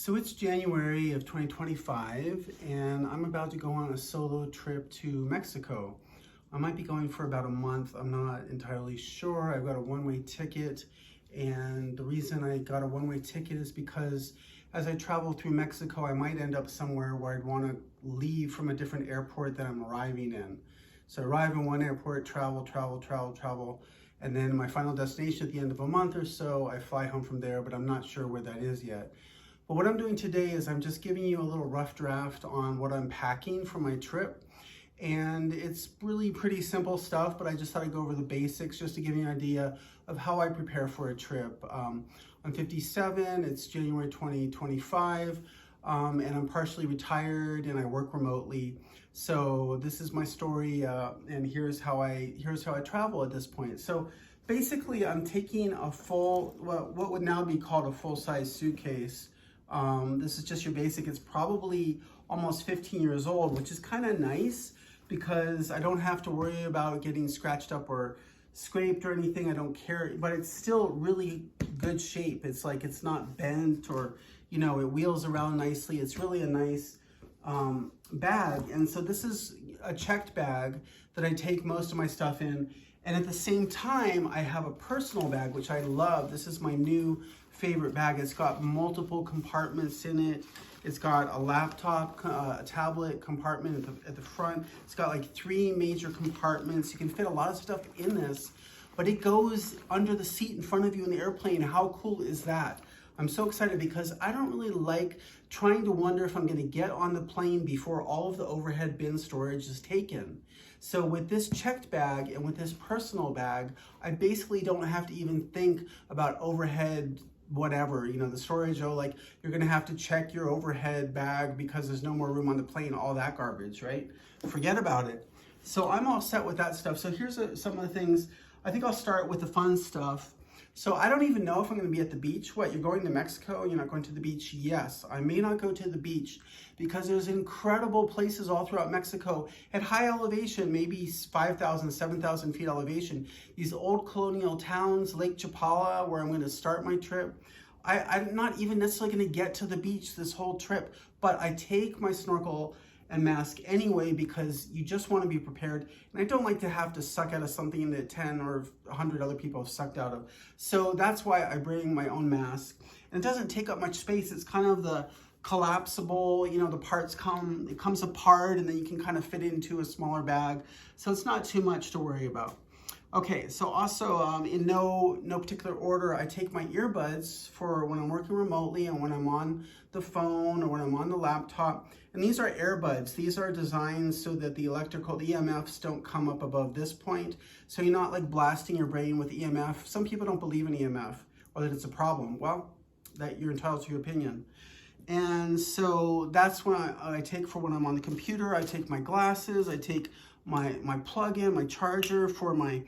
So it's January of 2025 and I'm about to go on a solo trip to Mexico. I might be going for about a month. I'm not entirely sure. I've got a one-way ticket, and the reason I got a one-way ticket is because as I travel through Mexico, I might end up somewhere where I'd want to leave from a different airport that I'm arriving in. So arrive in one airport, travel, and then my final destination at the end of a month or so, I fly home from there, but I'm not sure where that is yet. But what I'm doing today is I'm just giving you a little rough draft on what I'm packing for my trip. And it's really pretty simple stuff, but I just thought I'd go over the basics just to give you an idea of how I prepare for a trip. I'm 57, it's January 2025, and I'm partially retired and I work remotely. So this is my story, and here's how I travel at this point. So basically I'm taking a full, what would now be called a full-size suitcase. This is just your basic. It's probably almost 15 years old, which is kind of nice because I don't have to worry about getting scratched up or scraped or anything. I don't care, but it's still really good shape. It's like it's not bent or, you know, it wheels around nicely. It's really a nice bag. And so this is a checked bag that I take most of my stuff in. And at the same time, I have a personal bag, which I love. This is my new favorite bag. It's got multiple compartments in it. It's got a laptop, a tablet compartment at the front. It's got like 3 major compartments. You can fit a lot of stuff in this, but it goes under the seat in front of you in the airplane. How cool is that? I'm so excited because I don't really like trying to wonder if I'm going to get on the plane before all of the overhead bin storage is taken. So with this checked bag and with this personal bag, I basically don't have to even think about overhead whatever, you know, the storage, like you're going to have to check your overhead bag because there's no more room on the plane, all that garbage, right? Forget about it. So I'm all set with that stuff. So here's some of the things. I think I'll start with the fun stuff. So I don't even know if I'm going to be at the beach. What, you're going to Mexico? You're not going to the beach? Yes, I may not go to the beach because there's incredible places all throughout Mexico at high elevation, maybe 5,000, 7,000 feet elevation. These old colonial towns, Lake Chapala, where I'm going to start my trip. I'm not even necessarily going to get to the beach this whole trip, but I take my snorkel and mask anyway because you just want to be prepared. And I don't like to have to suck out of something that 10 or 100 other people have sucked out of. So that's why I bring my own mask. And it doesn't take up much space. It's kind of the collapsible, you know, the parts it comes apart and then you can kind of fit it into a smaller bag. So it's not too much to worry about. Okay, so also in no particular order, I take my earbuds for when I'm working remotely and when I'm on the phone or when I'm on the laptop. And these are earbuds. These are designed so that the electrical, the EMFs don't come up above this point. So you're not like blasting your brain with EMF. Some people don't believe in EMF or that it's a problem. Well, that you're entitled to your opinion. And so that's what I take for when I'm on the computer. I take my glasses, I take my plug-in, my charger for my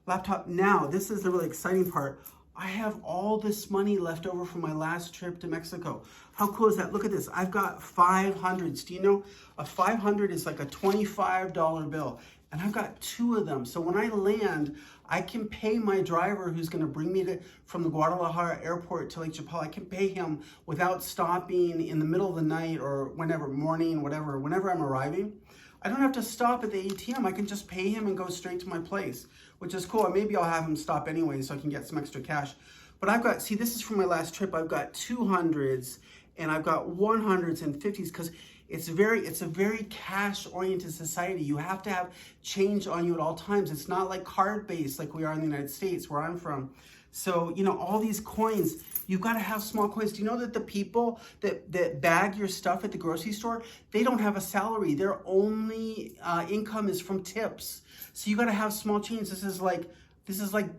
laptop. Now, this is the really exciting part. I have all this money left over from my last trip to Mexico. How cool is that? Look at this. I've got 500s. Do you know a 500 is like a $25 bill? And I've got 2 of them. So when I land, I can pay my driver who's going to bring me from the Guadalajara airport to Lake Chapala. I can pay him without stopping in the middle of the night or whenever, morning, whatever, whenever I'm arriving. I don't have to stop at the ATM. I can just pay him and go straight to my place, which is cool. Maybe I'll have him stop anyway so I can get some extra cash. But I've got, see, this is from my last trip. I've got 200s and I've got 100s and 50s because it's a very cash-oriented society. You have to have change on you at all times. It's not like card-based like we are in the United States, where I'm from. So, you know, all these coins, you've got to have small coins. Do you know that the people that bag your stuff at the grocery store, they don't have a salary. Their only income is from tips. So you got to have small change. This is like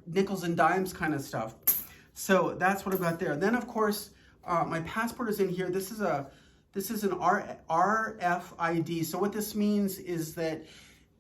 nickels and dimes kind of stuff. So that's what I've got there. Then, of course, my passport is in here. This is an RFID. So what this means is that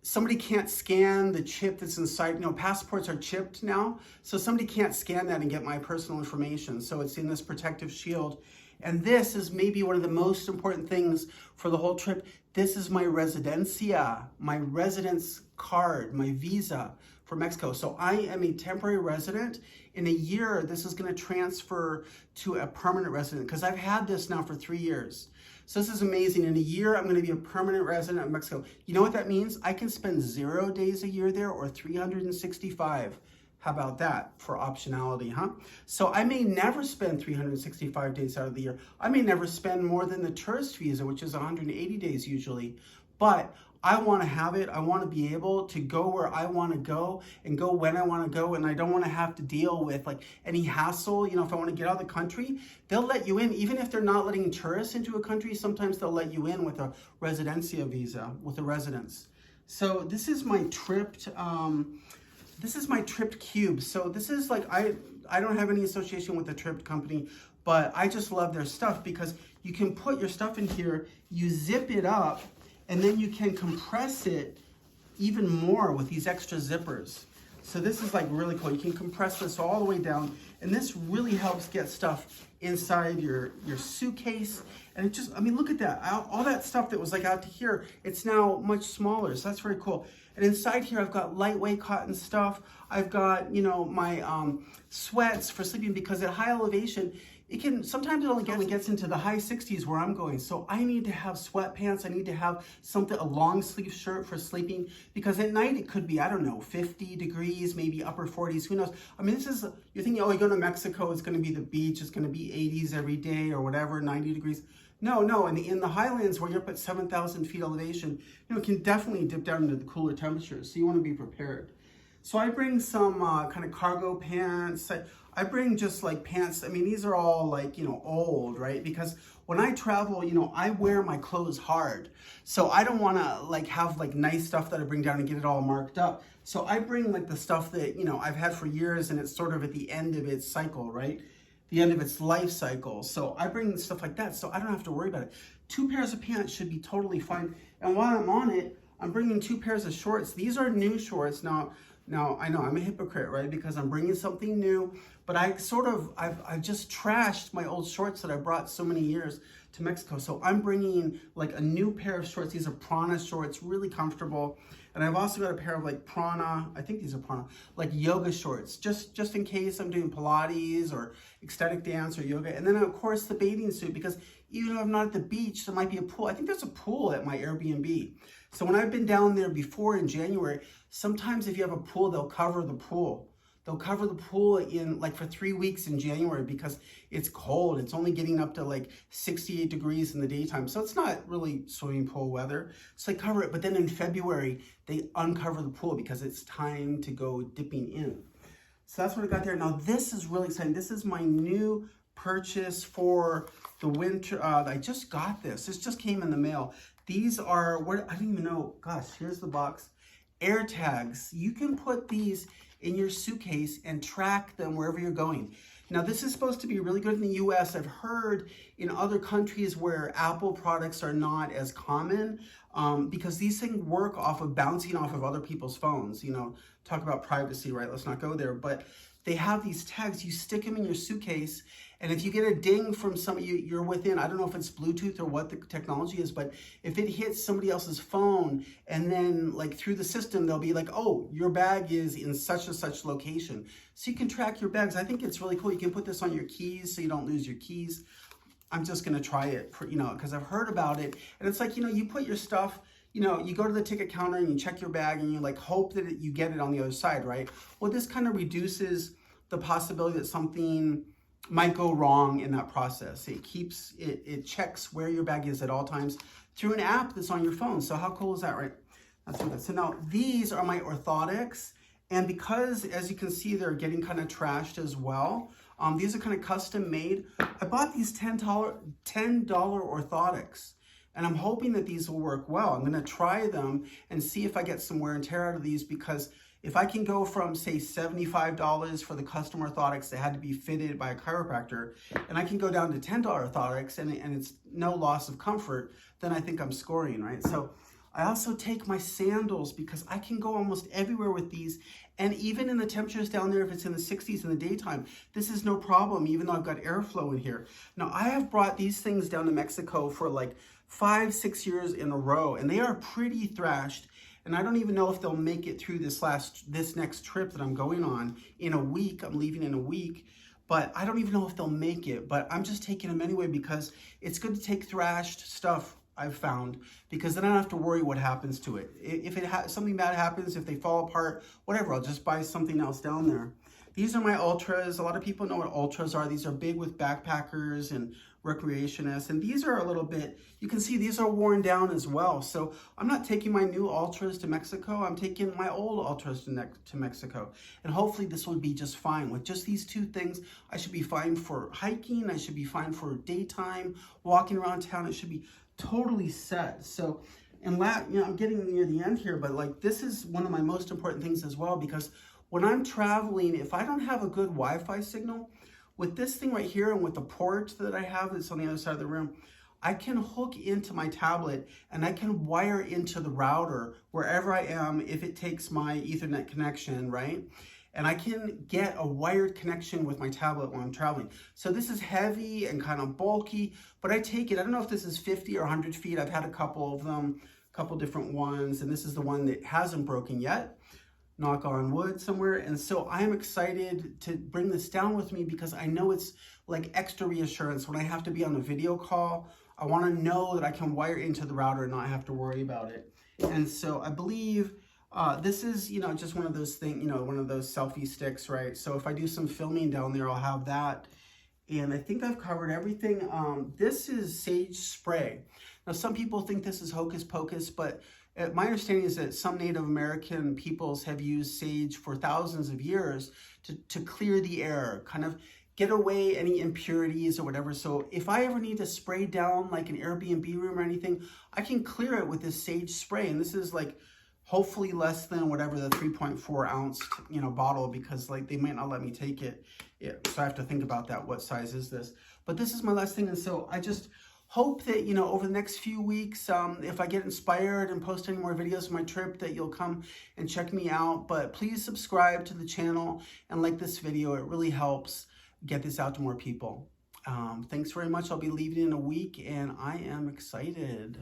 somebody can't scan the chip that's inside. You know, passports are chipped now, so somebody can't scan that and get my personal information. So it's in this protective shield. And this is maybe one of the most important things for the whole trip. This is my residencia, my residence card, my visa for Mexico. So I am a temporary resident. In a year, this is going to transfer to a permanent resident because I've had this now for 3 years. So this is amazing. In a year, I'm going to be a permanent resident of Mexico. You know what that means? I can spend 0 days a year there or 365. How about that for optionality, huh? So I may never spend 365 days out of the year. I may never spend more than the tourist visa, which is 180 days usually. But I want to have it. I want to be able to go where I want to go and go when I want to go. And I don't want to have to deal with like any hassle. You know, if I want to get out of the country, they'll let you in. Even if they're not letting tourists into a country, sometimes they'll let you in with a residencia visa, with a residence. So this is my tripped, cube. So this is like, I don't have any association with the Tripped company, but I just love their stuff because you can put your stuff in here, you zip it up, and then you can compress it even more with these extra zippers. So this is like really cool. You can compress this all the way down, and this really helps get stuff inside your suitcase. And it just, I mean, look at that. All that stuff that was like out to here, it's now much smaller. So that's very cool. And inside here, I've got lightweight cotton stuff. I've got, you know, my sweats for sleeping because at high elevation, sometimes it only gets into the high 60s where I'm going. So I need to have sweatpants. I need to have a long sleeve shirt for sleeping because at night it could be, I don't know, 50 degrees, maybe upper 40s, who knows? I mean, you're thinking, oh, you go to Mexico, it's gonna be the beach, it's gonna be 80s every day or whatever, 90 degrees. No, in the highlands where you're up at 7,000 feet elevation, you know, it can definitely dip down into the cooler temperatures. So you wanna be prepared. So I bring some kind of cargo pants. I bring just like pants. I mean, these are all like, you know, old, right? Because when I travel, you know, I wear my clothes hard. So I don't want to like have like nice stuff that I bring down and get it all marked up. So I bring like the stuff that, you know, I've had for years and it's sort of at the end of its cycle, right? The end of its life cycle. So I bring stuff like that so I don't have to worry about it. 2 pairs of pants should be totally fine. And while I'm on it, I'm bringing 2 pairs of shorts. These are new shorts. Now, I know I'm a hypocrite, right? Because I'm bringing something new, but I've just trashed my old shorts that I brought so many years to Mexico. So I'm bringing like a new pair of shorts. These are Prana shorts, really comfortable. And I've also got a pair of like Prana, I think these are Prana, like yoga shorts, just in case I'm doing Pilates or ecstatic dance or yoga. And then of course the bathing suit, because even though I'm not at the beach, there might be a pool. I think there's a pool at my Airbnb. So when I've been down there before in January, sometimes if you have a pool, they'll cover the pool. They'll cover the pool in like for 3 weeks in January because it's cold. It's only getting up to like 68 degrees in the daytime. So it's not really swimming pool weather. So they cover it. But then in February, they uncover the pool because it's time to go dipping in. So that's what I got there. Now this is really exciting. This is my new purchase for the winter. I just got this. This just came in the mail. These are, I don't even know. Gosh, here's the box. Air tags. You can put these in your suitcase and track them wherever you're going. Now, this is supposed to be really good in the US. I've heard in other countries where Apple products are not as common because these things work bouncing off of other people's phones. You know, talk about privacy, right? Let's not go there. But they have these tags. You stick them in your suitcase, and if you get a ding from you're within, I don't know if it's Bluetooth or what the technology is, but if it hits somebody else's phone, and then like through the system, they'll be like, oh, your bag is in such and such location. So you can track your bags. I think it's really cool. You can put this on your keys so you don't lose your keys. I'm just gonna try it, because I've heard about it. And it's like, you put your stuff, you go to the ticket counter and you check your bag and you like hope that you get it on the other side, right? Well, this kind of reduces the possibility that something might go wrong in that process. It checks where your bag is at all times through an app that's on your phone. So how cool is that, right? That's what so now these are my orthotics. And because, as you can see, they're getting kind of trashed as well. These are kind of custom made. I bought these $10 orthotics. And I'm hoping that these will work well. I'm gonna try them and see if I get some wear and tear out of these, because if I can go from, say, $75 for the custom orthotics that had to be fitted by a chiropractor, and I can go down to $10 orthotics and it's no loss of comfort, then I think I'm scoring, right? So I also take my sandals because I can go almost everywhere with these. And even in the temperatures down there, if it's in the 60s in the daytime, this is no problem, even though I've got airflow in here. Now, I have brought these things down to Mexico for like 5-6 years in a row, and they are pretty thrashed. And I don't even know if they'll make it through this next trip that I'm going on in a week. I'm leaving in a week, but I don't even know if they'll make it. But I'm just taking them anyway because it's good to take thrashed stuff, I've found, because then I don't have to worry what happens to it. If something bad happens, if they fall apart, whatever, I'll just buy something else down there. These are my ultras. A lot of people know what ultras are. These are big with backpackers and recreationists. And these are a little bit, you can see these are worn down as well. So I'm not taking my new ultras to Mexico. I'm taking my old ultras to Mexico. And hopefully this will be just fine. With just these two things, I should be fine for hiking. I should be fine for daytime, walking around town. It should be totally set. So, and I'm getting near the end here, but like this is one of my most important things as well, because when I'm traveling, if I don't have a good Wi-Fi signal, with this thing right here and with the port that I have that's on the other side of the room, I can hook into my tablet and I can wire into the router wherever I am if it takes my Ethernet connection, right? And I can get a wired connection with my tablet when I'm traveling. So this is heavy and kind of bulky, but I take it. I don't know if this is 50 or 100 feet. I've had a couple of them, a couple different ones, and this is the one that hasn't broken yet. Knock on wood somewhere. And so I'm excited to bring this down with me because I know it's like extra reassurance when I have to be on a video call. I want to know that I can wire into the router and not have to worry about it. And so I believe this is, just one of those things, one of those selfie sticks, right? So if I do some filming down there, I'll have that. And I think I've covered everything. This is sage spray. Now, some people think this is hocus pocus, but my understanding is that some Native American peoples have used sage for thousands of years to clear the air, kind of get away any impurities or whatever. So if I ever need to spray down like an Airbnb room or anything, I can clear it with this sage spray. And this is like hopefully less than whatever the 3.4 ounce, bottle, because like they might not let me take it. Yeah, so I have to think about that. What size is this? But this is my last thing. And so I just hope that, over the next few weeks, if I get inspired and post any more videos of my trip, that you'll come and check me out. But please subscribe to the channel and like this video. It really helps get this out to more people. Thanks very much. I'll be leaving in a week and I am excited.